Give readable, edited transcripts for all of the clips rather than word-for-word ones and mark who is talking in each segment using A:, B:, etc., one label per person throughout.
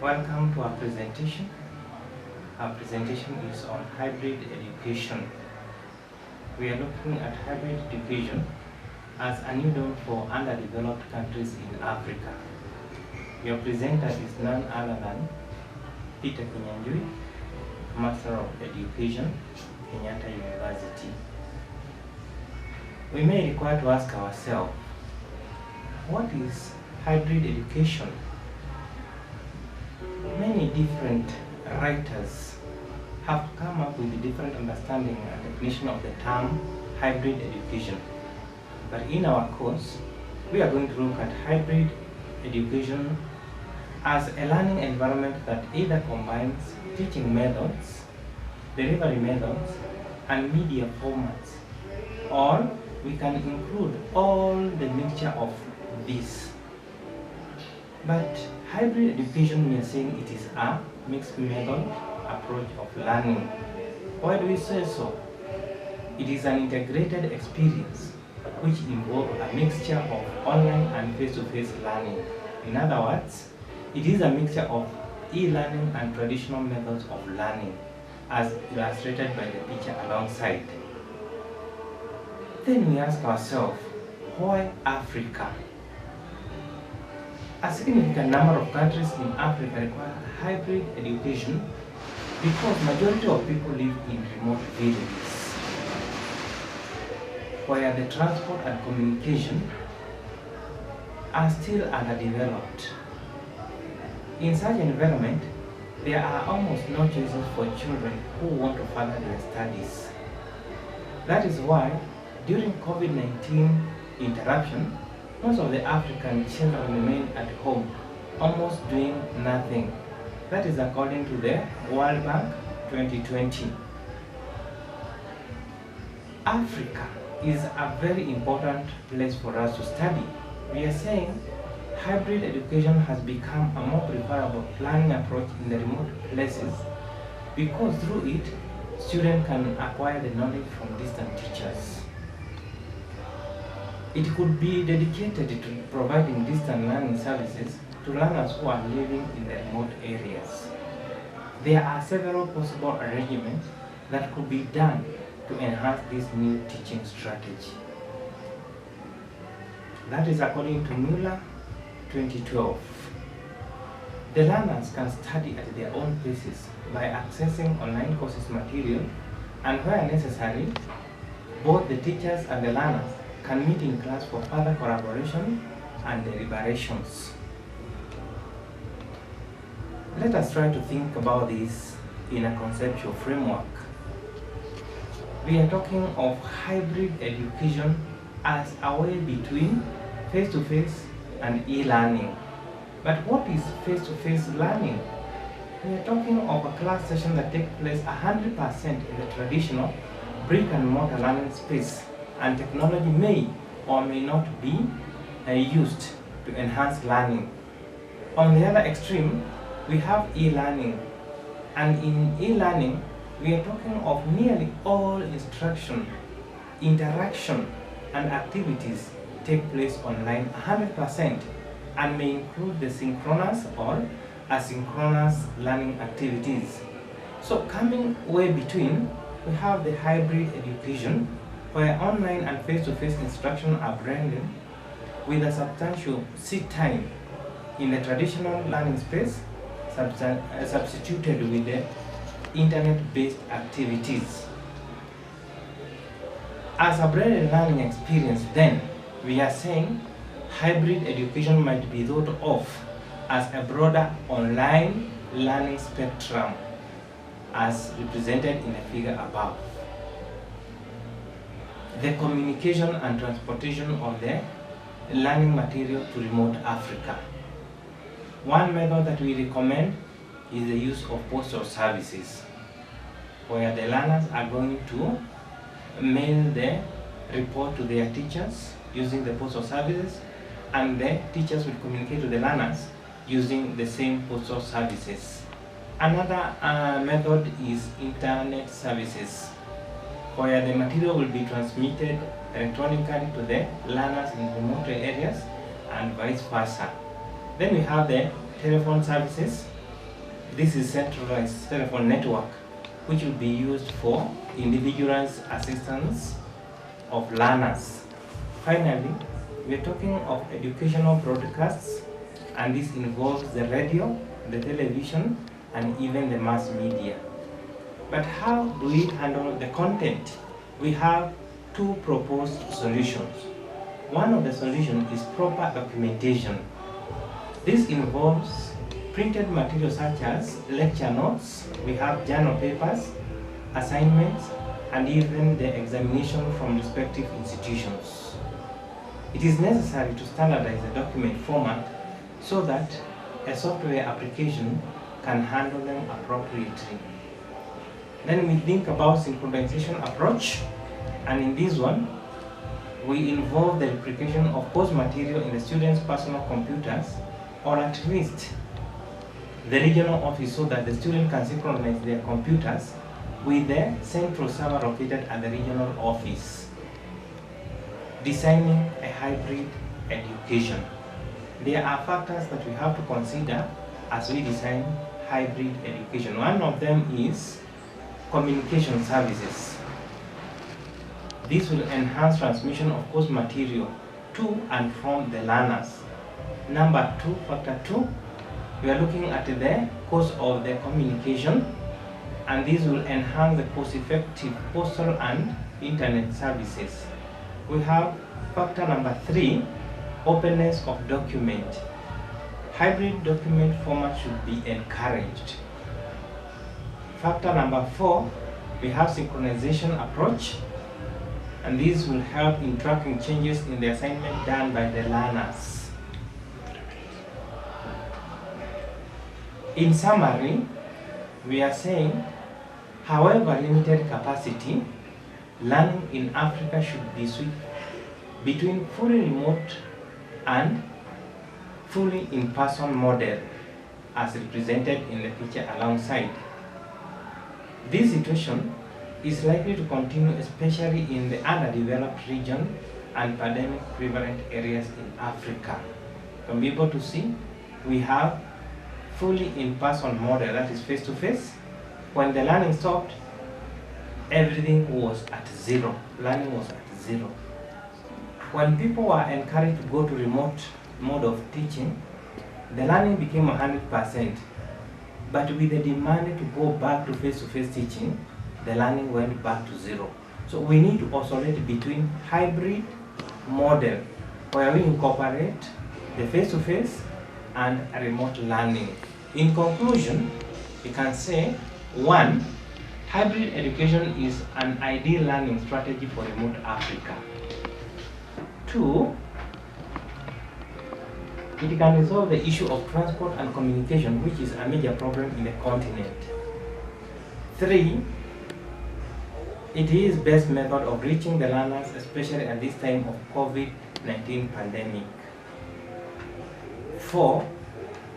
A: Welcome to our presentation. Our presentation is on hybrid education. We are looking at hybrid education as a new dawn for underdeveloped countries in Africa. Your presenter is none other than Peter Kinyanjui, Master of Education, Kenyatta University. We may require to ask ourselves, what is hybrid education? Many different writers have come up with a different understanding and definition of the term hybrid education. But in our course, we are going to look at hybrid education as a learning environment that either combines teaching methods, delivery methods, and media formats, or we can include all the mixture of these. But hybrid education means saying it is a mixed method approach of learning. Why do we say so? It is an integrated experience which involves a mixture of online and face-to-face learning. In other words, it is a mixture of e-learning and traditional methods of learning, as illustrated by the picture alongside. Then we ask ourselves, why Africa? A significant number of countries in Africa require hybrid education because majority of people live in remote villages where the transport and communication are still underdeveloped. In such environment, there are almost no choices for children who want to further their studies. That is why during COVID-19 interruption, most of the African children remain at home, almost doing nothing. That is according to the World Bank 2020. Africa is a very important place for us to study. We are saying hybrid education has become a more preferable learning approach in the remote places because through it, students can acquire the knowledge from distant teachers. It could be dedicated to providing distant learning services to learners who are living in the remote areas. There are several possible arrangements that could be done to enhance this new teaching strategy. That is according to Mueller 2012. The learners can study at their own paces by accessing online courses material, and where necessary, both the teachers and the learners can meet in class for further collaboration and deliberations. Let us try to think about this in a conceptual framework. We are talking of hybrid education as a way between face-to-face and e-learning. But what is face-to-face learning? We are talking of a class session that takes place 100% in the traditional brick-and-mortar learning space, and technology may or may not be used to enhance learning. On the other extreme, we have e-learning, and in e-learning, we are talking of nearly all instruction, interaction, and activities take place online 100% and may include the synchronous or asynchronous learning activities. So coming way between, we have the hybrid education where online and face-to-face instruction are blended with a substantial seat time in the traditional learning space substituted with the internet-based activities. As a blended learning experience, then, we are saying hybrid education might be thought of as a broader online learning spectrum as represented in the figure above. The communication and transportation of the learning material to remote Africa. One method that we recommend is the use of postal services, where the learners are going to mail the report to their teachers using the postal services, and the teachers will communicate to the learners using the same postal services. Another method is internet services, where the material will be transmitted electronically to the learners in remote areas and vice versa. Then we have the telephone services, This is centralized telephone network which will be used for individualized assistance of learners. Finally, we are talking of educational broadcasts, and this involves the radio, the television, and even the mass media. But how do we handle the content? We have two proposed solutions. One of the solutions is proper documentation. This involves printed materials such as lecture notes, we have journal papers, assignments, and even the examination from respective institutions. It is necessary to standardize the document format so that a software application can handle them appropriately. Then we think about synchronization approach, and in this one, we involve the replication of course material in the students' personal computers, or at least the regional office, so that the student can synchronize their computers with the central server located at the regional office. Designing a hybrid education. There are factors that we have to consider as we design hybrid education. One of them is communication services. This will enhance transmission of course material to and from the learners. Factor two, we are looking at the cost of the communication, and this will enhance the cost-effective postal and internet services. We have factor number three, openness of document. Hybrid document format should be encouraged. Factor number four, we have synchronization approach, and this will help in tracking changes in the assignment done by the learners. In summary, we are saying, however limited capacity, learning in Africa should be switched between fully remote and fully in-person model as represented in the picture alongside. This situation is likely to continue, especially in the underdeveloped region and pandemic prevalent areas in Africa. You can be able to see we have fully in-person model, that is face-to-face. When the learning stopped, everything was at zero. Learning was at zero. When people were encouraged to go to remote mode of teaching, the learning became 100%. But with the demand to go back to face-to-face teaching, the learning went back to zero. So we need to oscillate between hybrid model, where we incorporate the face-to-face and remote learning. In conclusion, we can say, 1, hybrid education is an ideal learning strategy for remote Africa. 2, it can resolve the issue of transport and communication, which is a major problem in the continent. 3, it is best method of reaching the learners, especially at this time of COVID-19 pandemic. 4,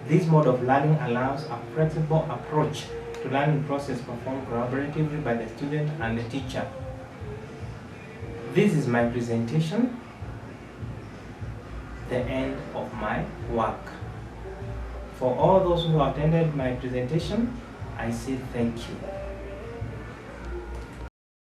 A: this mode of learning allows a flexible approach to learning process performed collaboratively by the student and the teacher. This is my presentation, the end of my work. For all those who attended my presentation, I say thank you.